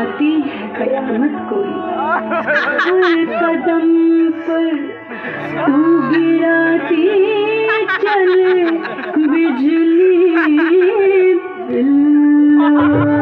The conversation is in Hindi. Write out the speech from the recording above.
करती है कयामत कोई। हर कदम पर तू गिराती चले बिजली बिल्ला।